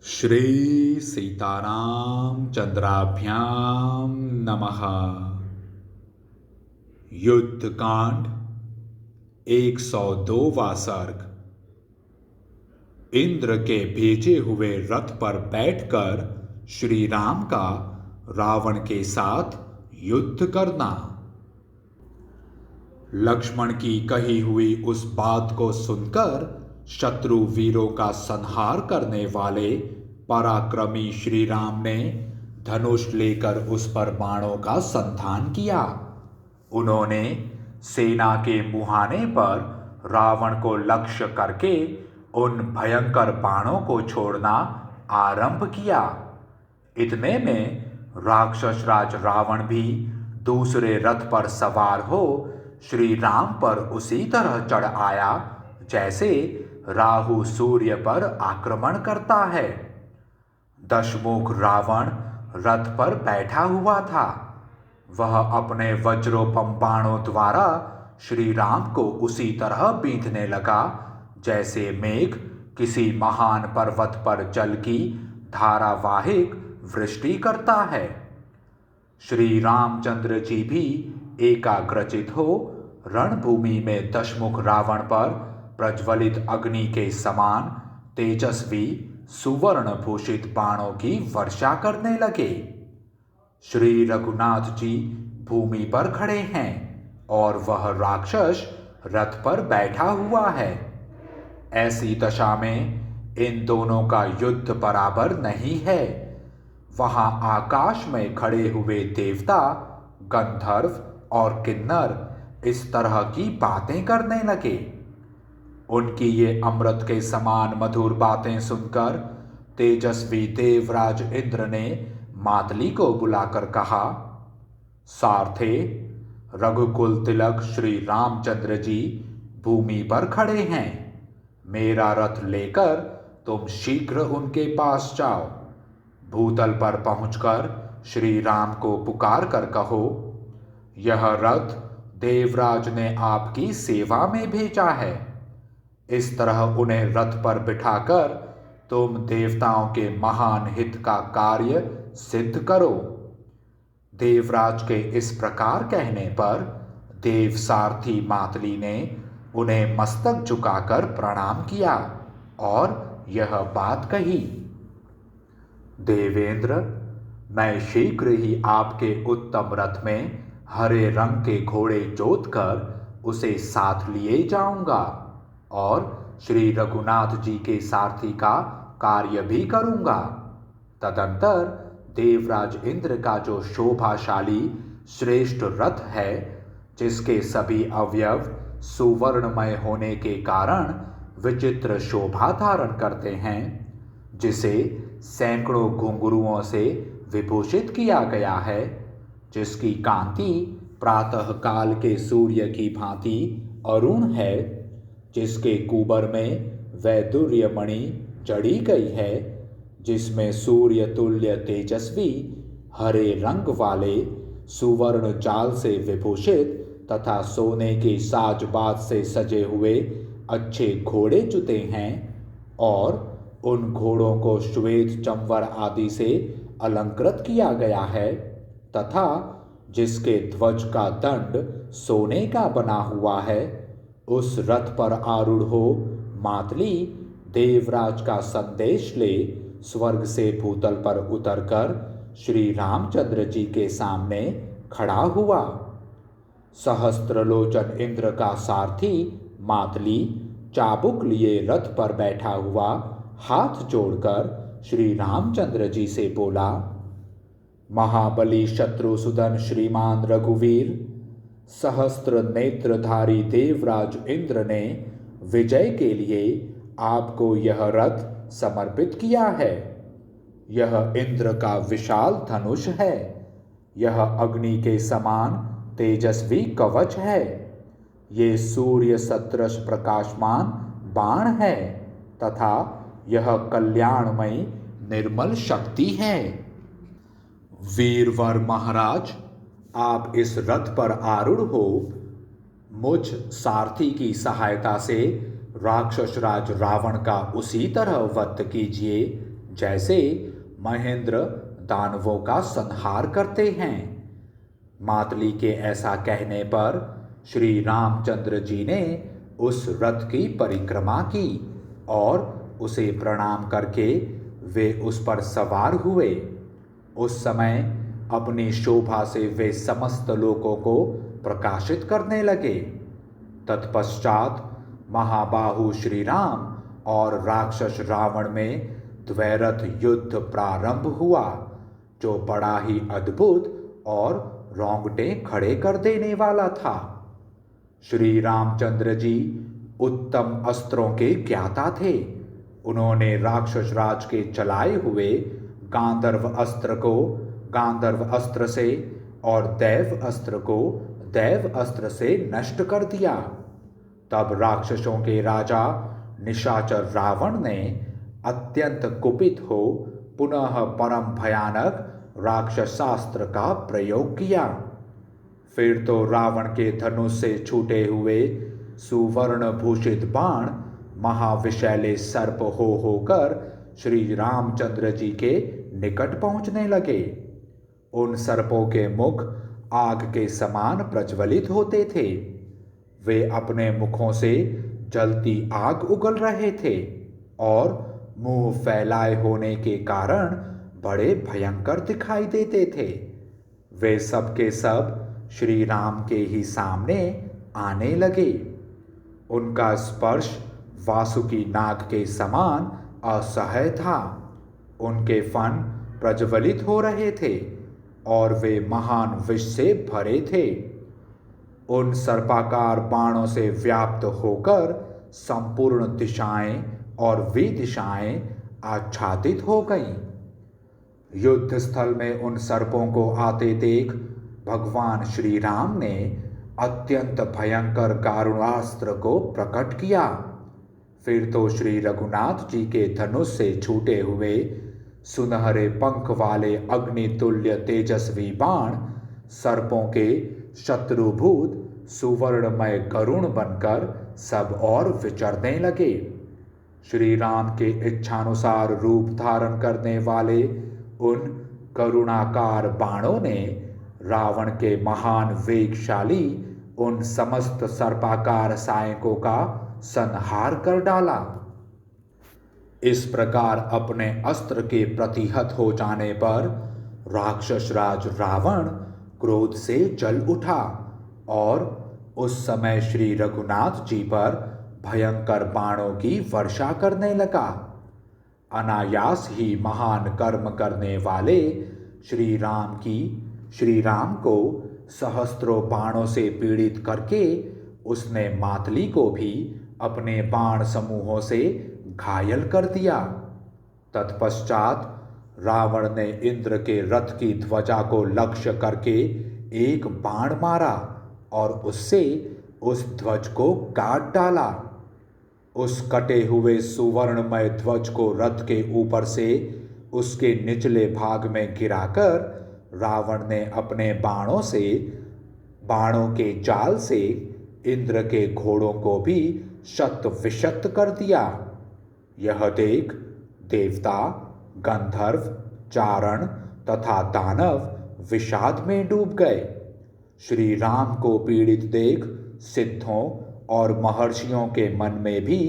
श्री सीताराम चंद्राभ्याम नमः। युद्ध कांड 102वां सर्ग। इंद्र के भेजे हुए रथ पर बैठकर श्री राम का रावण के साथ युद्ध करना। लक्ष्मण की कही हुई उस बात को सुनकर शत्रु वीरों का संहार करने वाले पराक्रमी श्री राम ने धनुष लेकर उस पर बाणों का संधान किया। उन्होंने सेना के मुहाने पर रावण को लक्ष्य करके उन भयंकर बाणों को छोड़ना आरंभ किया। इतने में राक्षस राज रावण भी दूसरे रथ पर सवार हो श्री राम पर उसी तरह चढ़ आया जैसे राहु सूर्य पर आक्रमण करता है। दशमुख रावण रथ पर बैठा हुआ था। वह अपने वज्रोपम बाणों द्वारा श्री राम को उसी तरह बींधने लगा जैसे मेघ किसी महान पर्वत पर जल की धारावाहिक वृष्टि करता है। श्री रामचंद्र जी भी एकाग्रचित हो रणभूमि में दशमुख रावण पर प्रज्वलित अग्नि के समान तेजस्वी सुवर्ण भूषित बाणों की वर्षा करने लगे। श्री रघुनाथ जी भूमि पर खड़े हैं और वह राक्षस रथ पर बैठा हुआ है। ऐसी दशा में इन दोनों का युद्ध बराबर नहीं है। वहां आकाश में खड़े हुए देवता, गंधर्व और किन्नर इस तरह की बातें करने लगे। उनकी ये अमृत के समान मधुर बातें सुनकर तेजस्वी देवराज इंद्र ने मातली को बुलाकर कहा, सारथे, रघुकुल तिलक श्री रामचंद्र जी भूमि पर खड़े हैं। मेरा रथ लेकर तुम शीघ्र उनके पास जाओ। भूतल पर पहुंचकर श्री राम को पुकार कर कहो, यह रथ देवराज ने आपकी सेवा में भेजा है। इस तरह उन्हें रथ पर बिठाकर तुम देवताओं के महान हित का कार्य सिद्ध करो। देवराज के इस प्रकार कहने पर देव सारथी मातली ने उन्हें मस्तक झुकाकर प्रणाम किया और यह बात कही, देवेंद्र, मैं शीघ्र ही आपके उत्तम रथ में हरे रंग के घोड़े जोतकर उसे साथ लिए जाऊंगा और श्री रघुनाथ जी के सारथी का कार्य भी करूंगा। तदंतर देवराज इंद्र का जो शोभाशाली श्रेष्ठ रथ है, जिसके सभी अवयव सुवर्णमय होने के कारण विचित्र शोभा धारण करते हैं, जिसे सैकड़ों घुंघरुओं से विभूषित किया गया है, जिसकी कांति प्रातः काल के सूर्य की भांति अरुण है, जिसके कुबर में वैदुर्य मणि जड़ी गई है, जिसमें सूर्य तुल्य तेजस्वी हरे रंग वाले सुवर्ण जाल से विभूषित तथा सोने की साजबाज से सजे हुए अच्छे घोड़े जुते हैं और उन घोड़ों को श्वेत चंवर आदि से अलंकृत किया गया है तथा जिसके ध्वज का दंड सोने का बना हुआ है, उस रथ पर आरूढ़ हो मातली देवराज का संदेश ले स्वर्ग से भूतल पर उतरकर श्री रामचंद्र जी के सामने खड़ा हुआ। सहस्त्रलोचन इंद्र का सारथी मातली चाबुक लिए रथ पर बैठा हुआ हाथ जोड़कर श्री रामचंद्र जी से बोला, महाबली शत्रुसूदन श्रीमान रघुवीर, सहस्त्र नेत्रधारी देवराज इंद्र ने विजय के लिए आपको यह रथ समर्पित किया है। यह इंद्र का विशाल धनुष है। यह अग्नि के समान तेजस्वी कवच है। ये सूर्य सदृश प्रकाशमान बाण है तथा यह कल्याणमयी निर्मल शक्ति है। वीरवर महाराज, आप इस रथ पर आरूढ़ हो मुझ सारथी की सहायता से राक्षस राज रावण का उसी तरह वध कीजिए जैसे महेंद्र दानवों का संहार करते हैं। मातली के ऐसा कहने पर श्री रामचंद्र जी ने उस रथ की परिक्रमा की और उसे प्रणाम करके वे उस पर सवार हुए। उस समय अपनी शोभा से वे समस्त लोकों को प्रकाशित करने लगे। तत्पश्चात महाबाहु श्री राम और राक्षस रावण में द्वैरथ युद्ध प्रारंभ हुआ, जो बड़ा ही अद्भुत और रोंगटे खड़े कर देने वाला था। श्री रामचंद्र जी उत्तम अस्त्रों के ज्ञाता थे। उन्होंने राक्षस राज के चलाए हुए गांधर्व अस्त्र को गांधर्व अस्त्र से और दैव अस्त्र को दैव अस्त्र से नष्ट कर दिया। तब राक्षसों के राजा निशाचर रावण ने अत्यंत कुपित हो पुनः परम भयानक राक्षसास्त्र का प्रयोग किया। फिर तो रावण के धनुष से छूटे हुए सुवर्ण भूषित बाण महाविशैले सर्प होकर श्री रामचंद्र जी के निकट पहुंचने लगे। उन सर्पों के मुख आग के समान प्रज्वलित होते थे। वे अपने मुखों से जलती आग उगल रहे थे और मुंह फैलाए होने के कारण बड़े भयंकर दिखाई देते थे। वे सब के सब श्री राम के ही सामने आने लगे। उनका स्पर्श वासुकी नाग के समान असह्य था। उनके फन प्रज्वलित हो रहे थे और वे महान विष से भरे थे। उन सर्पाकार बाणों से व्याप्त होकर संपूर्ण दिशाएं और विदिशाएं आच्छादित हो गईं। युद्ध स्थल में उन सर्पों को आते देख भगवान श्री राम ने अत्यंत भयंकर गारुणास्त्र को प्रकट किया। फिर तो श्री रघुनाथ जी के धनुष से छूटे हुए सुनहरे पंख वाले अग्नितुल्य तेजस्वी बाण सर्पों के शत्रुभूत सुवर्णमय गरुण बनकर सब और विचरने लगे। श्री राम के इच्छानुसार रूप धारण करने वाले उन करुणाकार बाणों ने रावण के महान वेगशाली उन समस्त सर्पाकार सायकों का संहार कर डाला। इस प्रकार अपने अस्त्र के प्रतिहत हो जाने पर राक्षस राज रावण क्रोध से जल उठा और उस समय श्री रघुनाथ जी पर भयंकर बाणों की वर्षा करने लगा। अनायास ही महान कर्म करने वाले श्री राम को सहस्त्रों बाणों से पीड़ित करके उसने मातली को भी अपने बाण समूहों से घायल कर दिया। तत्पश्चात रावण ने इंद्र के रथ की ध्वजा को लक्ष्य करके एक बाण मारा और उससे उस ध्वज को काट डाला। उस कटे हुए सुवर्णमय ध्वज को रथ के ऊपर से उसके निचले भाग में गिराकर रावण ने अपने बाणों के जाल से इंद्र के घोड़ों को भी शत विशत कर दिया। यह देख देवता, गंधर्व, चारण तथा दानव विषाद में डूब गए। श्री राम को पीड़ित देख सिद्धों और महर्षियों के मन में भी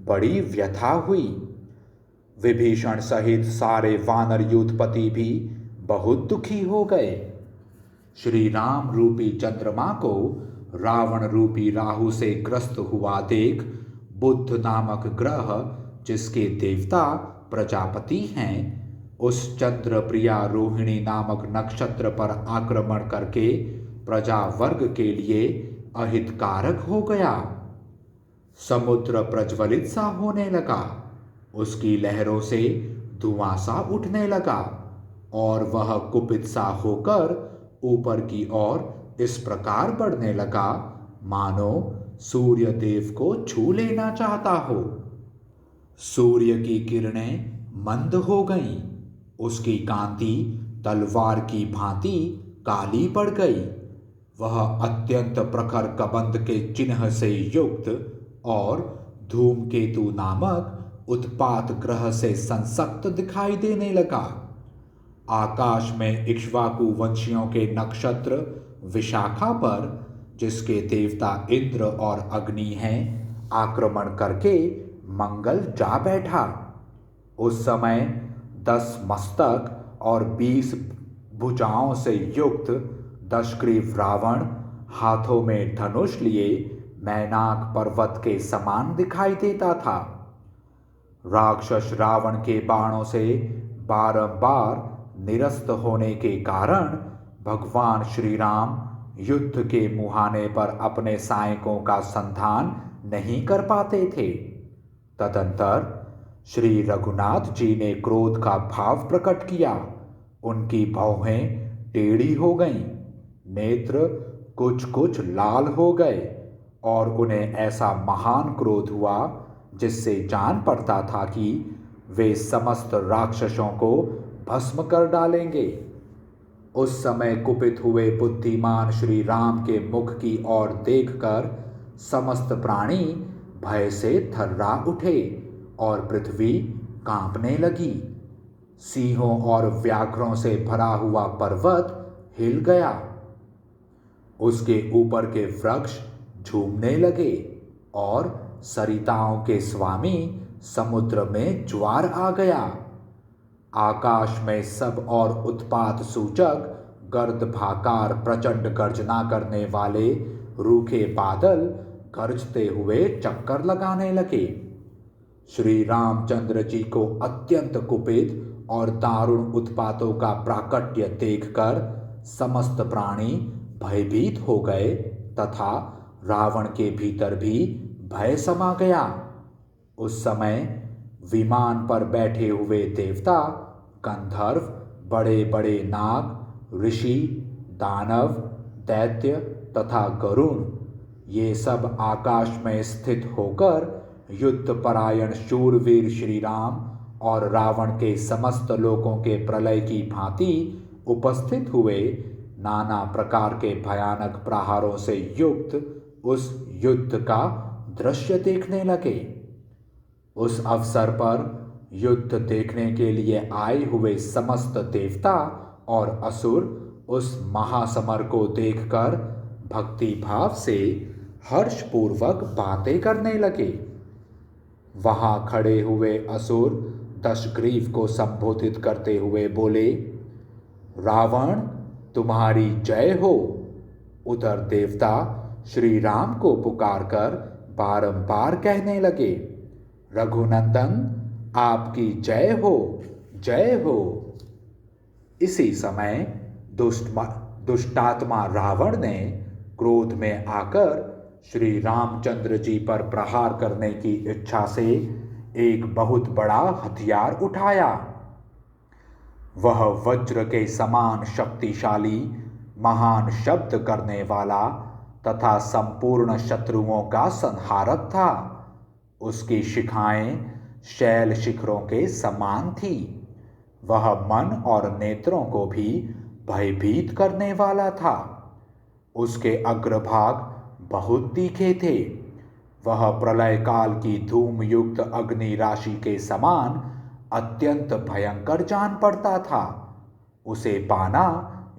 बड़ी व्यथा हुई। विभीषण सहित सारे वानर यूथपति भी बहुत दुखी हो गए। श्री राम रूपी चंद्रमा को रावण रूपी राहु से ग्रस्त हुआ देख बुध नामक ग्रह, जिसके देवता प्रजापति हैं, उस चंद्र प्रिया रोहिणी नामक नक्षत्र पर आक्रमण करके प्रजा वर्ग के लिए अहितकारक हो गया। समुद्र प्रज्वलित सा होने लगा, उसकी लहरों से धुआं सा उठने लगा और वह कुपित सा होकर ऊपर की ओर इस प्रकार बढ़ने लगा मानो सूर्य देव को छू लेना चाहता हो। सूर्य की किरणें मंद हो गईं, उसकी कांति तलवार की भांति काली पड़ गई। वह अत्यंत प्रखर कबंध के चिन्ह से युक्त और धूमकेतु नामक उत्पात ग्रह से संसक्त दिखाई देने लगा। आकाश में इक्ष्वाकु वंशियों के नक्षत्र विशाखा पर, जिसके देवता इंद्र और अग्नि हैं, आक्रमण करके मंगल जा बैठा। उस समय 10 मस्तक और 20 भुजाओं से युक्त 10 ग्रीव रावण हाथों में धनुष लिए मैनाक पर्वत के समान दिखाई देता था। राक्षस रावण के बाणों से बारंबार निरस्त होने के कारण भगवान श्री राम युद्ध के मुहाने पर अपने सैनिकों का संधान नहीं कर पाते थे। तदंतर श्री रघुनाथ जी ने क्रोध का भाव प्रकट किया। उनकी भौहें टेढ़ी हो गईं, नेत्र कुछ कुछ लाल हो गए और उन्हें ऐसा महान क्रोध हुआ जिससे जान पड़ता था कि वे समस्त राक्षसों को भस्म कर डालेंगे। उस समय कुपित हुए बुद्धिमान श्री राम के मुख की ओर देखकर समस्त प्राणी भय से थर्रा उठे और पृथ्वी कांपने लगी। सिंहों और व्याघ्रों से भरा हुआ पर्वत हिल गया। उसके ऊपर के वृक्ष झूमने लगे और सरिताओं के स्वामी समुद्र में ज्वार आ गया। आकाश में सब और उत्पात सूचक गर्दभाकार प्रचंड गर्जना करने वाले रूखे बादल गरजते हुए चक्कर लगाने लगे। श्री रामचंद्र जी को अत्यंत कुपित और दारुण उत्पातों का प्राकट्य देखकर समस्त प्राणी भयभीत हो गए तथा रावण के भीतर भी भय समा गया। उस समय विमान पर बैठे हुए देवता, गंधर्व, बड़े बड़े नाग, ऋषि, दानव, दैत्य तथा गरुण, ये सब आकाश में स्थित होकर युद्ध परायण शूरवीर श्री राम और रावण के समस्त लोगों के प्रलय की भांति उपस्थित हुए नाना प्रकार के भयानक प्रहारों से युक्त उस युद्ध का दृश्य देखने लगे। उस अवसर पर युद्ध देखने के लिए आए हुए समस्त देवता और असुर उस महासमर को देखकर भक्ति भाव से हर्षपूर्वक बातें करने लगे। वहां खड़े हुए असुर दशग्रीव को संबोधित करते हुए बोले, रावण तुम्हारी जय हो। उधर देवता श्री राम को पुकारकर बारंबार कहने लगे, रघुनंदन आपकी जय हो, जय हो। इसी समय दुष्टात्मा रावण ने क्रोध में आकर श्री रामचंद्र जी पर प्रहार करने की इच्छा से एक बहुत बड़ा हथियार उठाया। वह वज्र के समान शक्तिशाली, महान शब्द करने वाला तथा संपूर्ण शत्रुओं का संहारक था। उसकी शिखाएं शैल शिखरों के समान थी। वह मन और नेत्रों को भी भयभीत करने वाला था। उसके अग्रभाग बहुत तीखे थे। वह प्रलय काल की धूम युक्त अग्नि राशि के समान अत्यंत भयंकर जान पड़ता था। उसे पाना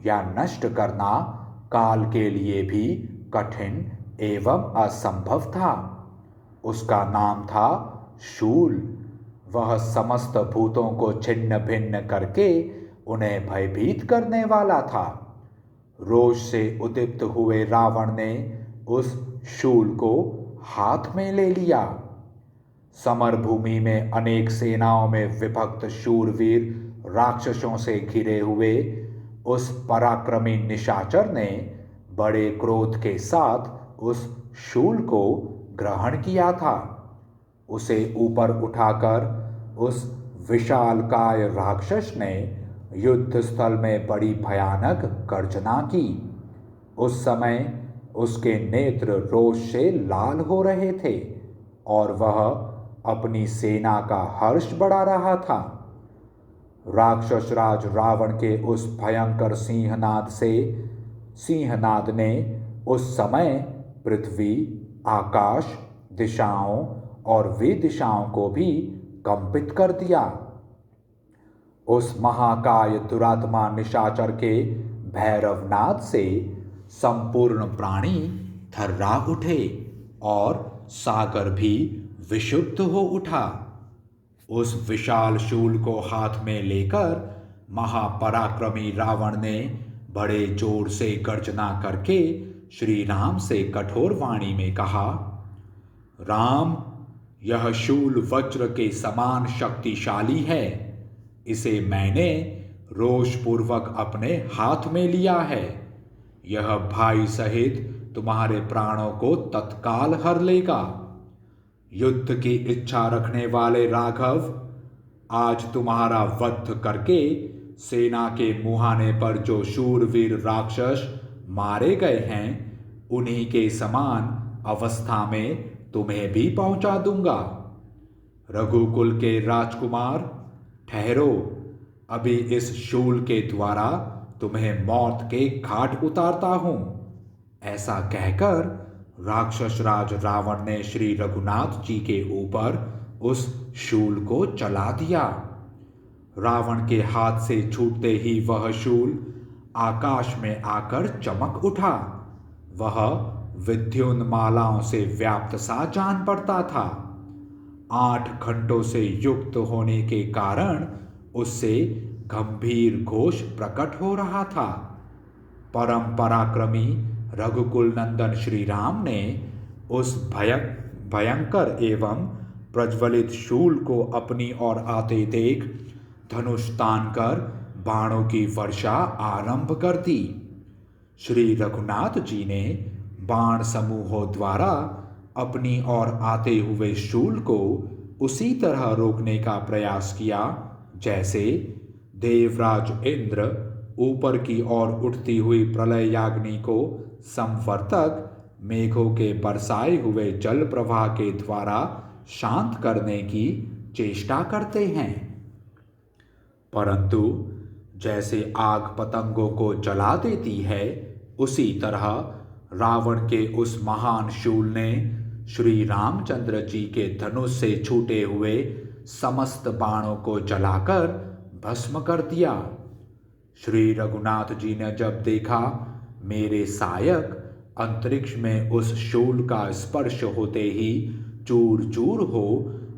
या नष्ट करना काल के लिए भी कठिन एवं असंभव था। उसका नाम था शूल। वह समस्त भूतों को छिन्न भिन्न करके उन्हें भयभीत करने वाला था। रोष से उद्दीप्त हुए रावण ने उस शूल को हाथ में ले लिया। समर भूमि में अनेक सेनाओं में विभक्त शूरवीर राक्षसों से घिरे हुए उस पराक्रमी निशाचर ने बड़े क्रोध के साथ उस शूल को ग्रहण किया था। उसे ऊपर उठाकर उस विशालकाय राक्षस ने युद्ध स्थल में बड़ी भयानक गर्जना की। उस समय उसके नेत्र रोष से लाल हो रहे थे और वह अपनी सेना का हर्ष बढ़ा रहा था। राक्षस राज रावण के उस भयंकर सिंहनाद से सिंहनाद ने उस समय पृथ्वी, आकाश, दिशाओं और विदिशाओं को भी कंपित कर दिया। उस महाकाय दुरात्मा निशाचर के भैरवनाद से संपूर्ण प्राणी थर्रा उठे और सागर भी विशुद्ध हो उठा। उस विशाल शूल को हाथ में लेकर महापराक्रमी रावण ने बड़े जोर से गर्जना करके श्री राम से कठोर वाणी में कहा, राम, यह शूल वज्र के समान शक्तिशाली है। इसे मैंने रोषपूर्वक अपने हाथ में लिया है। यह भाई सहित तुम्हारे प्राणों को तत्काल हर लेगा। युद्ध की इच्छा रखने वाले राघव, आज तुम्हारा वध करके सेना के मुहाने पर जो शूरवीर राक्षस मारे गए हैं, उन्हीं के समान अवस्था में तुम्हें भी पहुंचा दूंगा। रघुकुल के राजकुमार, ठहरो, अभी इस शूल के द्वारा तुम्हें मौत के घाट उतारता हूं। ऐसा कहकर राक्षस राज रावण ने श्री रघुनाथ जी के ऊपर उस शूल को चला दिया। रावण के हाथ से छूटते ही वह शूल आकाश में आकर चमक उठा। वह विद्युन्मालाओं से व्याप्त सा जान पड़ता था। 8 घंटों से युक्त होने के कारण उससे गंभीर घोष प्रकट हो रहा था। परम पराक्रमी रघुकुल नंदन श्री राम ने उस भयंकर एवं प्रज्वलित शूल को अपनी ओर आते देख धनुष तान कर बाणों की वर्षा आरंभ कर दी। श्री रघुनाथ जी ने बाण समूहों द्वारा अपनी ओर आते हुए शूल को उसी तरह रोकने का प्रयास किया जैसे देवराज इंद्र ऊपर की ओर उठती हुई प्रलयाग्नि को संवर्तक मेघों के बरसाए हुए जल प्रवाह के द्वारा शांत करने की चेष्टा करते हैं। परंतु जैसे आग पतंगों को जला देती है, उसी तरह रावण के उस महान शूल ने श्री रामचंद्र जी के धनुष से छूटे हुए समस्त बाणों को जलाकर भस्म कर दिया। श्री रघुनाथ जी ने जब देखा मेरे सायक अंतरिक्ष में उस शूल का स्पर्श होते ही चूर चूर हो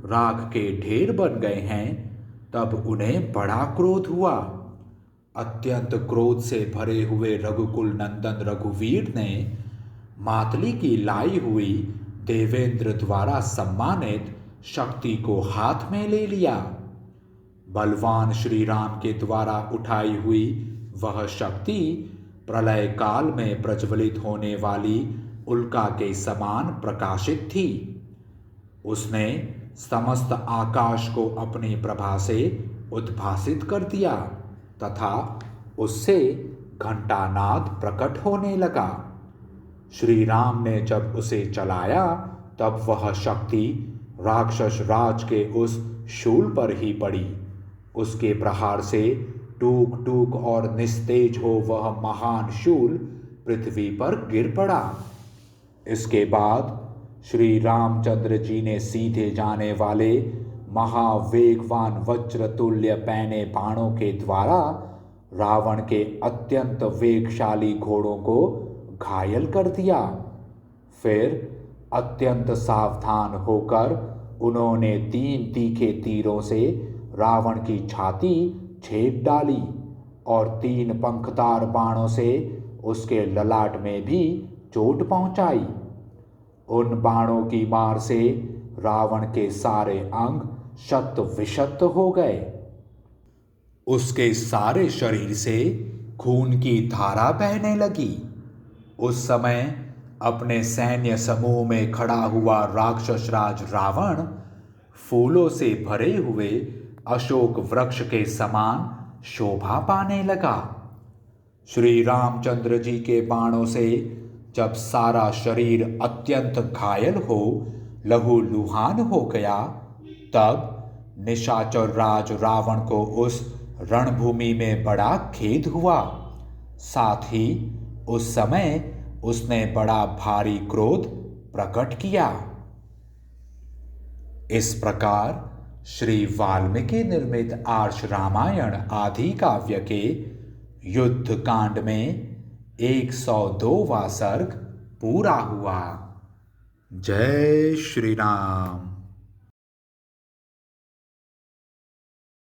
राख के ढेर बन गए हैं, तब उन्हें बड़ा क्रोध हुआ। अत्यंत क्रोध से भरे हुए रघुकुल नंदन रघुवीर ने मातली की लाई हुई देवेंद्र द्वारा सम्मानित शक्ति को हाथ में ले लिया। बलवान श्री राम के द्वारा उठाई हुई वह शक्ति प्रलय काल में प्रज्वलित होने वाली उल्का के समान प्रकाशित थी। उसने समस्त आकाश को अपनी प्रभा से उद्भासित कर दिया तथा उससे घंटानाद प्रकट होने लगा। श्री राम ने जब उसे चलाया तब वह शक्ति राक्षस राज के उस शूल पर ही पड़ी। उसके प्रहार से टूक टूक और निस्तेज हो वह महान शूल पृथ्वी पर गिर पड़ा। इसके बाद श्री रामचंद्र जी ने सीधे जाने वाले महावेगवान वज्र तुल्य पैने बाणों के द्वारा रावण के अत्यंत वेगशाली घोड़ों को घायल कर दिया। फिर अत्यंत सावधान होकर उन्होंने 3 तीखे तीरों से रावण की छाती छेद डाली और 3 पंखदार बाणों से उसके ललाट में भी चोट पहुंचाई। उन बाणों की मार से रावण के सारे अंग शत विशत हो गए। उसके सारे शरीर से खून की धारा बहने लगी। उस समय अपने सैन्य समूह में खड़ा हुआ राक्षस राज रावण फूलों से भरे हुए अशोक वृक्ष के समान शोभा पाने लगा। श्री रामचंद्र जी के बाणों से जब सारा शरीर अत्यंत घायल हो लहूलुहान हो गया, तब निशाचर राज रावण को उस रणभूमि में बड़ा खेद हुआ। साथ ही उस समय उसने बड़ा भारी क्रोध प्रकट किया। इस प्रकार श्री वाल्मीकि निर्मित आर्ष रामायण आदि काव्य के युद्ध कांड में 102वां सर्ग पूरा हुआ। जय श्री राम।